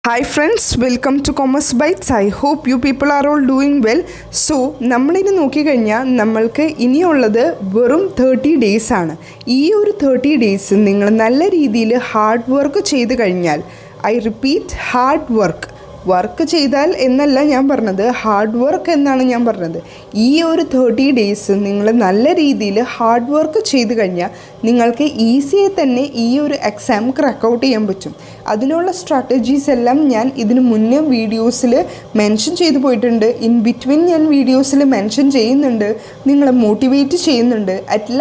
Hi friends, welcome to Commerce Bites. I hope you people are all doing well. So, നമ്മളിനി നോക്കിക്കഴിഞ്ഞാൽ നമ്മൾക്ക് ഇനിയുള്ളത് വെറും 30 ഡേയ്സ് ആണ്. ഈ ഒരു 30 ഡേയ്സ് നിങ്ങൾ നല്ല രീതിയിൽ ഹാർഡ് വർക്ക് ചെയ്ത് കഴിഞ്ഞാൽ, ഐ റിപ്പീറ്റ് ഹാർഡ് വർക്ക് ചെയ്താൽ എന്നല്ല ഞാൻ പറഞ്ഞത്, ഹാർഡ് വർക്ക് എന്നാണ് ഞാൻ പറഞ്ഞത്. ഈ ഒരു 30 ഡേയ്സ് നിങ്ങൾ നല്ല രീതിയിൽ ഹാർഡ് വർക്ക് ചെയ്ത് കഴിഞ്ഞാൽ നിങ്ങൾക്ക് ഈസിയായി തന്നെ ഈ ഒരു എക്സാം ക്രാക്ക് ഔട്ട് ചെയ്യാൻ പറ്റും. അതിനുള്ള സ്ട്രാറ്റജീസ് എല്ലാം ഞാൻ ഇതിന് മുന്നേ വീഡിയോസിൽ മെൻഷൻ ചെയ്തു പോയിട്ടുണ്ട്. ഇൻ ബിറ്റ്വീൻ ഞാൻ വീഡിയോസിൽ മെൻഷൻ ചെയ്യുന്നുണ്ട്, നിങ്ങളെ മോട്ടിവേറ്റ് ചെയ്യുന്നുണ്ട്. At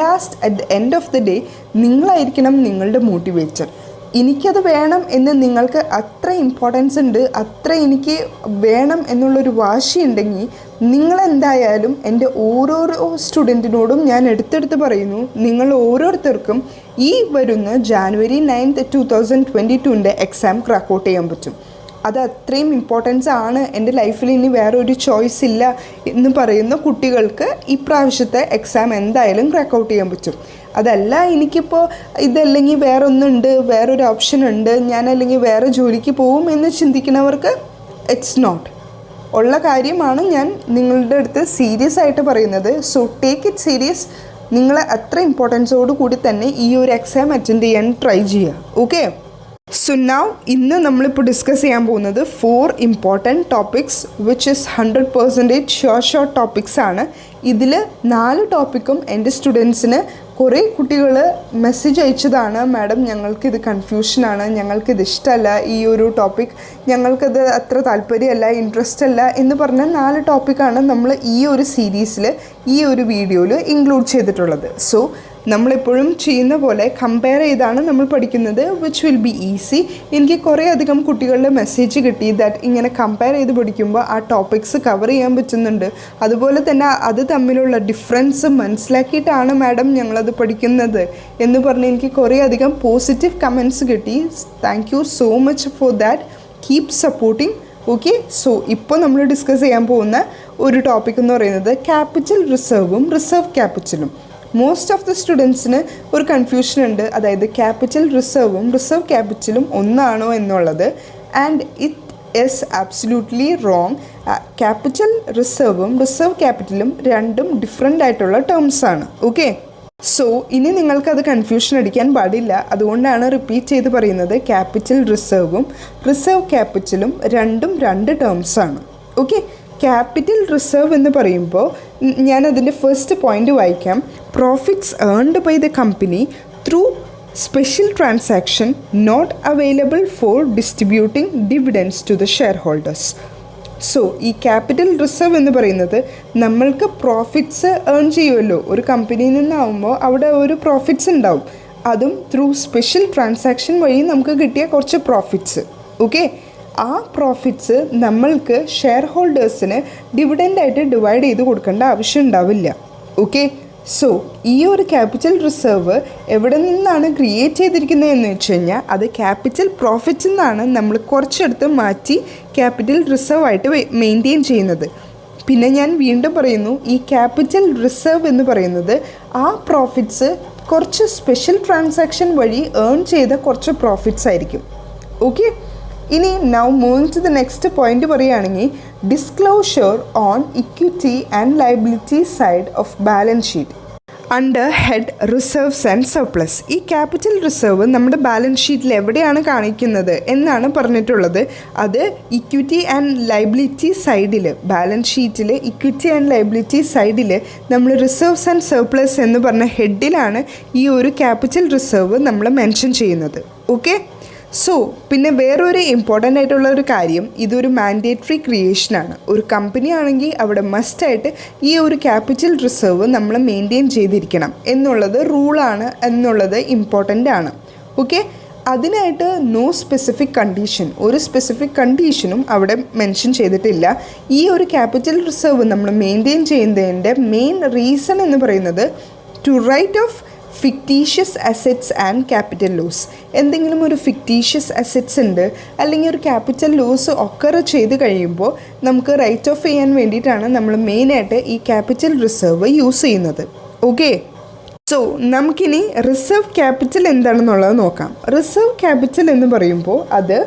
the end of the day നിങ്ങളായിരിക്കണം നിങ്ങളുടെ മോട്ടിവേറ്റർ. എനിക്കത് വേണം എന്ന് നിങ്ങൾക്ക് അത്ര ഇമ്പോർട്ടൻസ് ഉണ്ട്, അത്ര എനിക്ക് വേണം എന്നുള്ളൊരു വാശിയുണ്ടെങ്കിൽ നിങ്ങളെന്തായാലും എൻ്റെ ഓരോരോ സ്റ്റുഡൻറ്റിനോടും ഞാൻ എടുത്തെടുത്ത് പറയുന്നു, നിങ്ങൾ ഓരോരുത്തർക്കും ഈ വരുന്ന ജാനുവരി 9, 2022 എക്സാം ക്രാക്ക് ഔട്ട് ചെയ്യാൻ പറ്റും. അത് അത്രയും ഇമ്പോർട്ടൻസ് ആണ്. എൻ്റെ ലൈഫിൽ ഇനി വേറെ ഒരു ചോയ്സ് ഇല്ല എന്ന് പറയുന്ന കുട്ടികൾക്ക് ഈ പ്രാവശ്യത്തെ എക്സാം എന്തായാലും ക്രാക്ക് ഔട്ട് ചെയ്യാൻ പറ്റും. അതല്ല എനിക്കിപ്പോൾ ഇതല്ലെങ്കിൽ വേറെ ഒന്നുണ്ട്, വേറൊരു ഓപ്ഷൻ ഉണ്ട്, ഞാനല്ലെങ്കിൽ വേറെ ജോലിക്ക് പോവും എന്ന് ചിന്തിക്കുന്നവർക്ക് ഇറ്റ്സ് നോട്ട് ഉള്ള കാര്യമാണ് ഞാൻ നിങ്ങളുടെ അടുത്ത് സീരിയസ് ആയിട്ട് പറയുന്നത്. So take it serious. നിങ്ങൾ അത്ര ഇമ്പോർട്ടൻസോട് കൂടി തന്നെ ഈ ഒരു എക്സാം അറ്റൻഡ് ചെയ്യാൻ ട്രൈ ചെയ്യുക. ഓക്കെ, സോ നൗ ഇന്ന് നമ്മളിപ്പോൾ ഡിസ്കസ് ചെയ്യാൻ പോകുന്നത് 4 important topics which is 100% sure topics ആണ്. ഇതിൽ 4 ടോപ്പിക്കും എൻ്റെ സ്റ്റുഡൻസിന് കുറേ കുട്ടികൾ മെസ്സേജ് അയച്ചതാണ്, മാഡം ഞങ്ങൾക്കിത് കൺഫ്യൂഷനാണ്, ഞങ്ങൾക്കിത് ഇഷ്ടമല്ല, ഈ ഒരു ടോപ്പിക് ഞങ്ങൾക്കത് അത്ര താല്പര്യമല്ല, ഇൻട്രസ്റ്റ് അല്ല എന്ന് പറഞ്ഞ 4 ടോപ്പിക്കാണ് നമ്മൾ ഈ ഒരു സീരീസിൽ ഈ ഒരു വീഡിയോയിൽ ഇൻക്ലൂഡ് ചെയ്തിട്ടുള്ളത്. സോ നമ്മളെപ്പോഴും ചെയ്യുന്ന പോലെ കമ്പയർ ചെയ്താണ് നമ്മൾ പഠിക്കുന്നത്, വിച്ച് വിൽ ബി ഈസി. എനിക്ക് കുറേ അധികം കുട്ടികളുടെ മെസ്സേജ് കിട്ടി ദാറ്റ് ഇങ്ങനെ കമ്പയർ ചെയ്ത് പഠിക്കുമ്പോൾ ആ ടോപ്പിക്സ് കവർ ചെയ്യാൻ പറ്റുന്നുണ്ട്, അതുപോലെ തന്നെ അത് തമ്മിലുള്ള ഡിഫറൻസ് മനസ്സിലാക്കിയിട്ടാണ് മാഡം ഞങ്ങളത് പഠിക്കുന്നത് എന്ന് പറഞ്ഞ് എനിക്ക് കുറേ അധികം പോസിറ്റീവ് കമൻറ്റ്സ് കിട്ടി. Thank you so much for that. Keep supporting. Okay, so ഇപ്പോൾ നമ്മൾ ഡിസ്കസ് ചെയ്യാൻ പോകുന്ന ഒരു ടോപ്പിക് എന്ന് പറയുന്നത് ക്യാപിറ്റൽ റിസർവും റിസർവ് ക്യാപിറ്റലും. മോസ്റ്റ് ഓഫ് ദി സ്റ്റുഡൻസിന് ഒരു കൺഫ്യൂഷൻ ഉണ്ട്, അതായത് ക്യാപിറ്റൽ റിസർവും റിസർവ് ക്യാപിറ്റലും ഒന്നാണോ എന്നുള്ളത്. And it is absolutely wrong. Capital റിസർവും റിസർവ് ക്യാപിറ്റലും രണ്ടും ഡിഫറെൻ്റ് ആയിട്ടുള്ള ടേംസ് ആണ്. ഓക്കെ, സോ ഇനി നിങ്ങൾക്കത് കൺഫ്യൂഷൻ അടിക്കാൻ പാടില്ല, അതുകൊണ്ടാണ് റിപ്പീറ്റ് ചെയ്ത് പറയുന്നത്. ക്യാപിറ്റൽ റിസർവും റിസർവ് ക്യാപിറ്റലും രണ്ടും 2 ടേംസാണ്. ഓക്കെ, ക്യാപിറ്റൽ റിസർവ് എന്ന് പറയുമ്പോൾ ഞാനതിൻ്റെ ഫസ്റ്റ് പോയിൻ്റ് വായിക്കാം. Profits earned by the company through special transaction not available for distributing dividends to the share holders. So ഈ ക്യാപിറ്റൽ റിസർവ് എന്ന് പറയുന്നത് നമ്മൾക്ക് പ്രോഫിറ്റ്സ് ഏൺ ചെയ്യുമല്ലോ, ഒരു കമ്പനിയിൽ നിന്നാവുമ്പോൾ അവിടെ ഒരു പ്രോഫിറ്റ്സ് ഉണ്ടാവും, അതും ത്രൂ സ്പെഷ്യൽ ട്രാൻസാക്ഷൻ വഴി നമുക്ക് കിട്ടിയ കുറച്ച് പ്രോഫിറ്റ്സ്. ഓക്കെ, ആ പ്രോഫിറ്റ്സ് നമ്മൾക്ക് ഷെയർ ഹോൾഡേഴ്സിന് ഡിവിഡൻ്റായിട്ട് ഡിവൈഡ് ചെയ്ത് കൊടുക്കേണ്ട ആവശ്യം ഉണ്ടാവില്ല. ഓക്കെ, സോ ഈ ഒരു ക്യാപിറ്റൽ റിസർവ് എവിടെ നിന്നാണ് ക്രിയേറ്റ് ചെയ്തിരിക്കുന്നത് എന്ന് വെച്ച് കഴിഞ്ഞാൽ അത് ക്യാപിറ്റൽ പ്രോഫിറ്റ്സിൽ നിന്നാണ് നമ്മൾ കുറച്ചെടുത്ത് മാറ്റി ക്യാപിറ്റൽ റിസർവ് ആയിട്ട് മെയിൻറ്റെയിൻ ചെയ്യുന്നത്. പിന്നെ ഞാൻ വീണ്ടും പറയുന്നു, ഈ ക്യാപിറ്റൽ റിസർവ് എന്ന് പറയുന്നത് ആ പ്രോഫിറ്റ്സ് കുറച്ച് സ്പെഷ്യൽ ട്രാൻസാക്ഷൻ വഴി ഏൺ ചെയ്ത കുറച്ച് പ്രോഫിറ്റ്സ് ആയിരിക്കും. ഓക്കെ, ഇനി now moving to the next point പറയുകയാണെങ്കിൽ disclosure on equity and liability side of balance sheet under head reserves and surplus. ഈ ക്യാപിറ്റൽ റിസർവ് നമ്മുടെ ബാലൻസ് ഷീറ്റിൽ എവിടെയാണ് കാണിക്കുന്നത് എന്നാണ് പറഞ്ഞിട്ടുള്ളത്. അത് ഇക്വിറ്റി ആൻഡ് ലയബിലിറ്റി സൈഡിൽ, ബാലൻസ് ഷീറ്റിൽ ഇക്വിറ്റി ആൻഡ് ലയബിലിറ്റി സൈഡിൽ നമ്മൾ റിസർവ്സ് ആൻഡ് സർപ്ലസ് എന്ന് പറഞ്ഞ ഹെഡിലാണ് ഈ ഒരു ക്യാപിറ്റൽ റിസർവ് നമ്മൾ മെൻഷൻ ചെയ്യുന്നത്. ഓക്കെ, സോ പിന്നെ വേറൊരു ഇമ്പോർട്ടൻ്റ് ആയിട്ടുള്ള ഒരു കാര്യം, ഇതൊരു മാൻഡേറ്ററി ക്രിയേഷനാണ്. ഒരു കമ്പനി ആണെങ്കിൽ അവിടെ മസ്റ്റായിട്ട് ഈ ഒരു ക്യാപിറ്റൽ റിസർവ് നമ്മൾ മെയിൻറ്റെയിൻ ചെയ്തിരിക്കണം എന്നുള്ളത് റൂളാണ് എന്നുള്ളത് ഇമ്പോർട്ടൻ്റ് ആണ്. ഓക്കെ, അതിനായിട്ട് നോ സ്പെസിഫിക് കണ്ടീഷൻ, ഒരു സ്പെസിഫിക് കണ്ടീഷനും അവിടെ മെൻഷൻ ചെയ്തിട്ടില്ല. ഈ ഒരു ക്യാപിറ്റൽ റിസർവ് നമ്മൾ മെയിൻറ്റെയിൻ ചെയ്യുന്നതിൻ്റെ മെയിൻ റീസൺ എന്ന് പറയുന്നത് to write off fictitious assets and capital loss. എന്തെങ്കിലും ഒരു ഫിക്റ്റീഷ്യസ് അസറ്റ്സ് ഉണ്ട് അല്ലെങ്കിൽ ഒരു ക്യാപിറ്റൽ ലോസ് ഒക്കർ ചെയ്ത് കഴിയുമ്പോൾ നമുക്ക് റൈറ്റ് ഓഫ് ചെയ്യാൻ വേണ്ടിയിട്ടാണ് നമ്മൾ മെയിനായിട്ട് ഈ ക്യാപിറ്റൽ റിസർവ് യൂസ് ചെയ്യുന്നത്. ഓക്കെ, സോ നമുക്കിനി റിസർവ് ക്യാപിറ്റൽ എന്താണെന്നുള്ളത് നോക്കാം. റിസർവ് ക്യാപിറ്റൽ എന്ന് പറയുമ്പോൾ അത്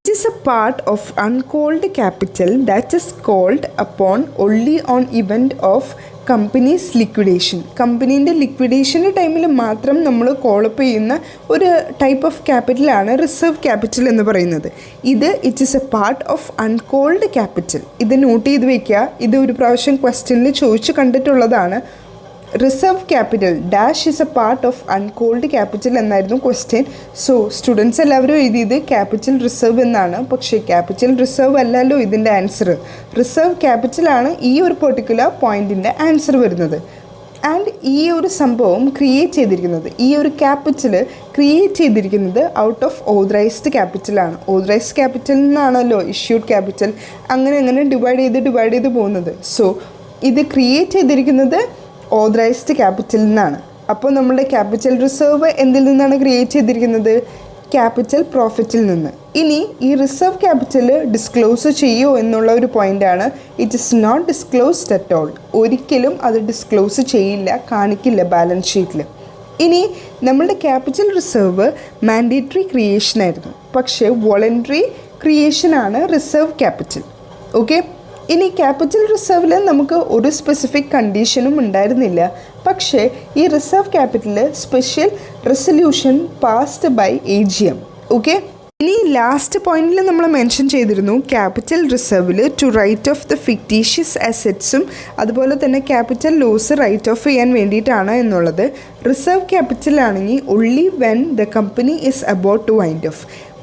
It is a part of uncalled capital that is called upon only on event of companies liquidation. കമ്പനീൻ്റെ ലിക്വിഡേഷൻ്റെ ടൈമിൽ മാത്രം നമ്മൾ കോളപ്പ് ചെയ്യുന്ന ഒരു ടൈപ്പ് ഓഫ് ക്യാപിറ്റലാണ് റിസർവ് ക്യാപിറ്റൽ എന്ന് പറയുന്നത്. It is a part of uncalled capital. ഇത് നോട്ട് ചെയ്ത് വയ്ക്കുക. ഇത് ഒരു പ്രാവശ്യം ക്വസ്റ്റ്യനിൽ ചോദിച്ചു കണ്ടിട്ടുള്ളതാണ്. Reserve capital dash is a part of uncalled capital എന്നായിരുന്നു ക്വസ്റ്റ്യൻ. സോ സ്റ്റുഡൻസ് എല്ലാവരും എഴുതിയത് ക്യാപിറ്റൽ റിസർവ് എന്നാണ്. പക്ഷേ ക്യാപിറ്റൽ റിസർവ് അല്ലല്ലോ ഇതിൻ്റെ ആൻസർ. റിസർവ് ക്യാപിറ്റലാണ് ഈ ഒരു പെർട്ടിക്കുലർ പോയിൻറ്റിൻ്റെ ആൻസർ വരുന്നത്. ആൻഡ് ഈ ഒരു സംഭവം ക്രിയേറ്റ് ചെയ്തിരിക്കുന്നത്, ഈ ഒരു ക്യാപിറ്റൽ ക്രിയേറ്റ് ചെയ്തിരിക്കുന്നത് ഔട്ട് ഓഫ് ഓതറൈസ്ഡ് ക്യാപിറ്റലാണ്. ഓതറൈസ്ഡ് ക്യാപിറ്റൽ നിന്നാണല്ലോ ഇഷ്യൂഡ് ക്യാപിറ്റൽ അങ്ങനെ ഡിവൈഡ് ചെയ്ത് പോകുന്നത്. സോ ഇത് ക്രിയേറ്റ് ചെയ്തിരിക്കുന്നത് ഓതറൈസ്ഡ് ക്യാപിറ്റലിൽ നിന്നാണ്. അപ്പോൾ നമ്മുടെ ക്യാപിറ്റൽ റിസർവ് എന്തിൽ നിന്നാണ് ക്രിയേറ്റ് ചെയ്തിരിക്കുന്നത്? ക്യാപിറ്റൽ പ്രോഫിറ്റിൽ നിന്ന്. ഇനി ഈ റിസർവ് ക്യാപിറ്റൽ ഡിസ്ക്ലോസ് ചെയ്യുമോ എന്നുള്ള ഒരു പോയിൻ്റാണ്. It is not disclosed at all. ഒരിക്കലും അത് ഡിസ്ക്ലോസ് ചെയ്യില്ല, കാണിക്കില്ല ബാലൻസ് ഷീറ്റിൽ. ഇനി നമ്മളുടെ ക്യാപിറ്റൽ റിസർവ് മാൻഡേറ്ററി ക്രിയേഷൻ ആയിരുന്നു, പക്ഷേ വോളണ്ടറി ക്രിയേഷനാണ് റിസർവ് ക്യാപിറ്റൽ. ഓക്കെ, ഇനി ക്യാപിറ്റൽ റിസർവിൽ നമുക്ക് ഒരു സ്പെസിഫിക് കണ്ടീഷനും ഉണ്ടായിരുന്നില്ല. പക്ഷേ ഈ reserve capital special resolution passed by AGM. Okay, ഇനി ലാസ്റ്റ് പോയിന്റിൽ നമ്മൾ മെൻഷൻ ചെയ്തിരുന്നു ക്യാപിറ്റൽ റിസർവിൽ to write off the fictitious അസറ്റ്സും അതുപോലെ തന്നെ ക്യാപിറ്റൽ ലോസ് റൈറ്റ് ഓഫ് ചെയ്യാൻ വേണ്ടിയിട്ടാണ് എന്നുള്ളത്. റിസർവ് ക്യാപിറ്റലാണെങ്കിൽ only when the company is about to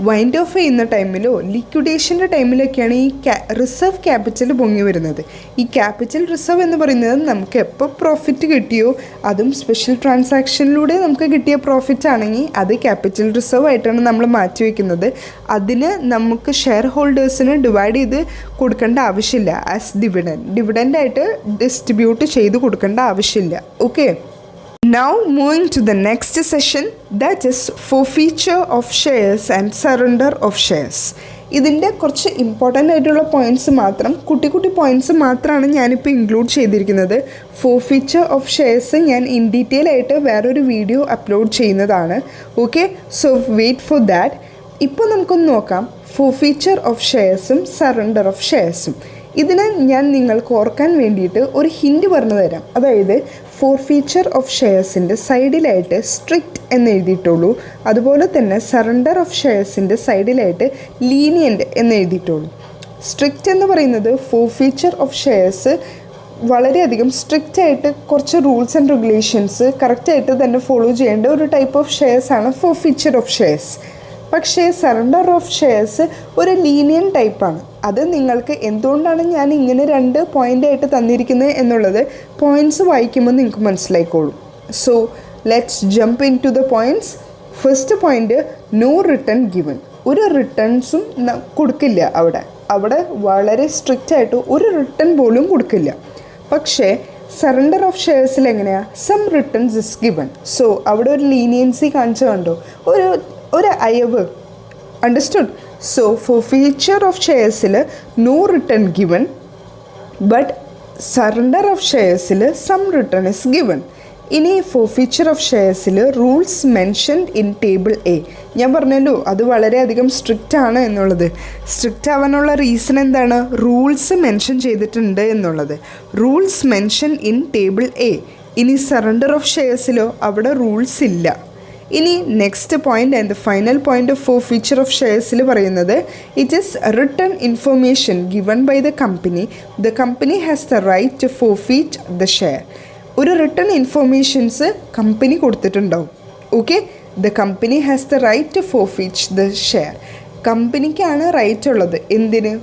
wind off ചെയ്യുന്ന ടൈമിലോ ലിക്വിഡേഷൻ്റെ ടൈമിലൊക്കെയാണ് ഈ റിസർവ് ക്യാപിറ്റൽ പൊങ്ങി വരുന്നത്. ഈ ക്യാപിറ്റൽ റിസർവ് എന്ന് പറയുന്നത് നമുക്ക് എപ്പോൾ പ്രോഫിറ്റ് കിട്ടിയോ, അതും സ്പെഷ്യൽ ട്രാൻസാക്ഷനിലൂടെ നമുക്ക് കിട്ടിയ പ്രോഫിറ്റ് ആണെങ്കിൽ അത് ക്യാപിറ്റൽ റിസർവ് ആയിട്ടാണ് നമ്മൾ മാറ്റിവെക്കുന്നത്. അതിന് നമുക്ക് ഷെയർ ഹോൾഡേഴ്സിന് ഡിവൈഡ് ചെയ്ത് കൊടുക്കേണ്ട ആവശ്യമില്ല. ആസ് ഡിവിഡൻഡായിട്ട് ഡിസ്ട്രിബ്യൂട്ട് ചെയ്ത് കൊടുക്കേണ്ട ആവശ്യമില്ല. Okay, now moving to the next session, that is forfeiture of shares and surrender of shares. ഇതിൻ്റെ കുറച്ച് ഇമ്പോർട്ടൻ്റ് ആയിട്ടുള്ള പോയിൻറ്റ്സ് മാത്രം, കുട്ടി പോയിൻറ്റ്സ് മാത്രമാണ് ഞാനിപ്പോൾ ഇൻക്ലൂഡ് ചെയ്തിരിക്കുന്നത്. ഫോർഫീച്ചർ ഓഫ് ഷെയർസ് ഞാൻ ഇൻ ഡീറ്റെയിൽ ആയിട്ട് വേറൊരു വീഡിയോ അപ്ലോഡ് ചെയ്യുന്നതാണ്. Okay, so wait for that. ഇപ്പോൾ നമുക്കൊന്ന് നോക്കാം ഫോർഫീച്ചർ ഓഫ് ഷെയർസും സറണ്ടർ ഓഫ് ഷെയർസും. ഇതിന് ഞാൻ നിങ്ങൾക്ക് ഓർക്കാൻ വേണ്ടിയിട്ട് ഒരു ഹിൻറ്റ് പറഞ്ഞു തരാം. അതായത് ഫോർഫീച്ചർ ഓഫ് ഷെയർസിൻ്റെ സൈഡിലായിട്ട് സ്ട്രിക്റ്റ് എന്ന് എഴുതിയിട്ടുള്ളൂ. അതുപോലെ തന്നെ സറണ്ടർ ഓഫ് ഷെയർസിൻ്റെ സൈഡിലായിട്ട് ലീനിയൻ്റ് എന്ന് എഴുതിയിട്ടുള്ളൂ. സ്ട്രിക്റ്റ് എന്ന് പറയുന്നത് ഫോർഫീച്ചർ ഓഫ് ഷെയർസ് വളരെയധികം സ്ട്രിക്റ്റ് ആയിട്ട് കുറച്ച് റൂൾസ് ആൻഡ് റെഗുലേഷൻസ് കറക്റ്റായിട്ട് തന്നെ ഫോളോ ചെയ്യേണ്ട ഒരു ടൈപ്പ് ഓഫ് ഷെയർസാണ് ഫോർഫീച്ചർ ഓഫ് ഷെയർസ്. പക്ഷേ സറണ്ടർ ഓഫ് ഷെയർസ് ഒരു ലീനിയൻ ടൈപ്പാണ്. അത് നിങ്ങൾക്ക് എന്തുകൊണ്ടാണ് ഞാൻ ഇങ്ങനെ രണ്ട് പോയിൻ്റായിട്ട് തന്നിരിക്കുന്നത് എന്നുള്ളത് പോയിൻറ്റ്സ് വായിക്കുമ്പോൾ നിങ്ങൾക്ക് മനസ്സിലായിക്കോളും. So let's jump in to the points. First point, no return given. ഒരു റിട്ടേൺസും കൊടുക്കില്ല. അവിടെ വളരെ സ്ട്രിക്റ്റ് ആയിട്ട് ഒരു റിട്ടേൺ പോലും കൊടുക്കില്ല. പക്ഷേ സറണ്ടർ ഓഫ് ഷെയർസിൽ എങ്ങനെയാണ്? Some returns is given. So അവിടെ ഒരു ലീനിയൻസി കാണിച്ചു കണ്ടോ, ഒരു അയവ്. അണ്ടർസ്റ്റുഡ്? സോ ഫോർഫീച്ചർ ഓഫ് ഷെയർസിൽ no return given, but surrender of ഷെയർസിൽ സം റിട്ടേൺ ഇസ് ഗിവൻ. ഇനി ഫോർഫീച്ചർ ഓഫ് ഷെയർസിൽ rules mentioned in table A. ഞാൻ പറഞ്ഞല്ലോ അത് വളരെയധികം സ്ട്രിക്റ്റ് ആണ് എന്നുള്ളത്. സ്ട്രിക്റ്റ് ആവാനുള്ള റീസൺ എന്താണ്? റൂൾസ് മെൻഷൻ ചെയ്തിട്ടുണ്ട് എന്നുള്ളത്. Rules mention in table A. ഇനി സറണ്ടർ ഓഫ് ഷെയർസിലോ അവിടെ റൂൾസ് ഇല്ല. ഇനി next point and the final point of forfeiture of ഷെയർസിൽ പറയുന്നത് it is return information given by the company has the right to forfeit the share. ഒരു return informations company കൊടുത്തിട്ടുണ്ടാവും. Okay, the company has the right to forfeit the share. കമ്പനിക്കാണ് right ഉള്ളത് എന്തിന്?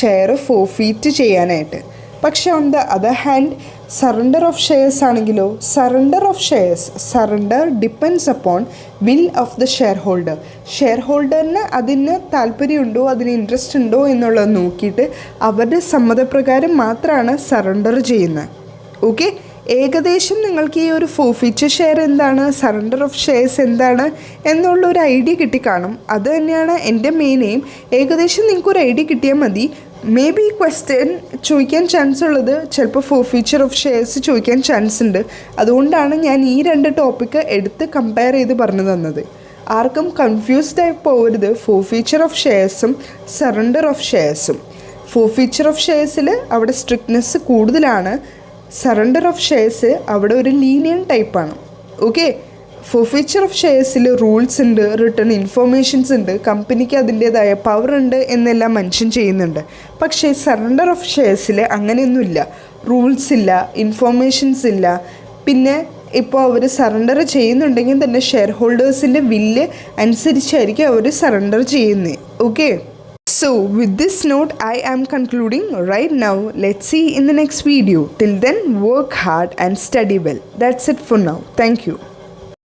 Share forfeit ചെയ്യാനായിട്ട്. പക്ഷേ on the other hand surrender of shares ആണെങ്കിലോ, surrender depends upon will of the share ഹോൾഡറിന് അതിന് താല്പര്യമുണ്ടോ, അതിന് ഇൻട്രസ്റ്റ് ഉണ്ടോ എന്നുള്ളത് നോക്കിയിട്ട് അവരുടെ സമ്മതപ്രകാരം മാത്രമാണ് സറണ്ടർ ചെയ്യുന്നത്. ഓക്കെ, ഏകദേശം നിങ്ങൾക്ക് ഈ ഒരു ഫോർഫീച്ചർ ഷെയർ എന്താണ്, സറണ്ടർ ഓഫ് ഷെയർസ് എന്താണ് എന്നുള്ളൊരു ഐഡിയ കിട്ടിക്കാണും. അത് തന്നെയാണ് എൻ്റെ മെയിൻ എയിം. ഏകദേശം നിങ്ങൾക്കൊരു ഐഡിയ കിട്ടിയാൽ മതി. മേ ബി ക്വസ്റ്റ്യൻ ചോദിക്കാൻ ചാൻസ് ഉള്ളത് ചിലപ്പോൾ ഫോർഫീച്ചർ ഓഫ് ഷെയർസ് ചോദിക്കാൻ ചാൻസ് ഉണ്ട്. അതുകൊണ്ടാണ് ഞാൻ ഈ രണ്ട് ടോപ്പിക്ക് എടുത്ത് കമ്പയർ ചെയ്ത് പറഞ്ഞു തന്നത്. ആർക്കും കൺഫ്യൂസ്ഡ് ആയി പോകരുത് ഫോർഫീച്ചർ ഓഫ് ഷെയർസും സറണ്ടർ ഓഫ് ഷെയർസും. ഫോർഫീച്ചർ ഓഫ് ഷെയർസിൽ അവിടെ സ്ട്രിക്ട്നെസ് കൂടുതലാണ്, സറണ്ടർ ഓഫ് ഷെയർസ് അവിടെ ഒരു ലീനിയൻ ടൈപ്പാണ്. ഓക്കെ, ഫോർഫീച്ചർ ഓഫ് ഷെയർസിൽ റൂൾസ് ഉണ്ട്, റിട്ടേൺ ഇൻഫോർമേഷൻസ് ഉണ്ട്, കമ്പനിക്ക് അതിൻ്റേതായ പവർ ഉണ്ട് എന്നെല്ലാം മെൻഷൻ ചെയ്യുന്നുണ്ട്. പക്ഷേ സറണ്ടർ ഓഫ് ഷെയർസിൽ അങ്ങനെയൊന്നുമില്ല, റൂൾസ് ഇല്ല, ഇൻഫോർമേഷൻസ് ഇല്ല. പിന്നെ ഇപ്പോൾ അവർ സറണ്ടർ ചെയ്യുന്നുണ്ടെങ്കിൽ തന്നെ ഷെയർ ഹോൾഡേഴ്സിൻ്റെ വില്ല് അനുസരിച്ചായിരിക്കും അവർ സറണ്ടർ ചെയ്യുന്നത്. Okay, so with this note I am concluding right now. Let's see in the next video. Till then, work hard and study well. That's it for now. Thank you.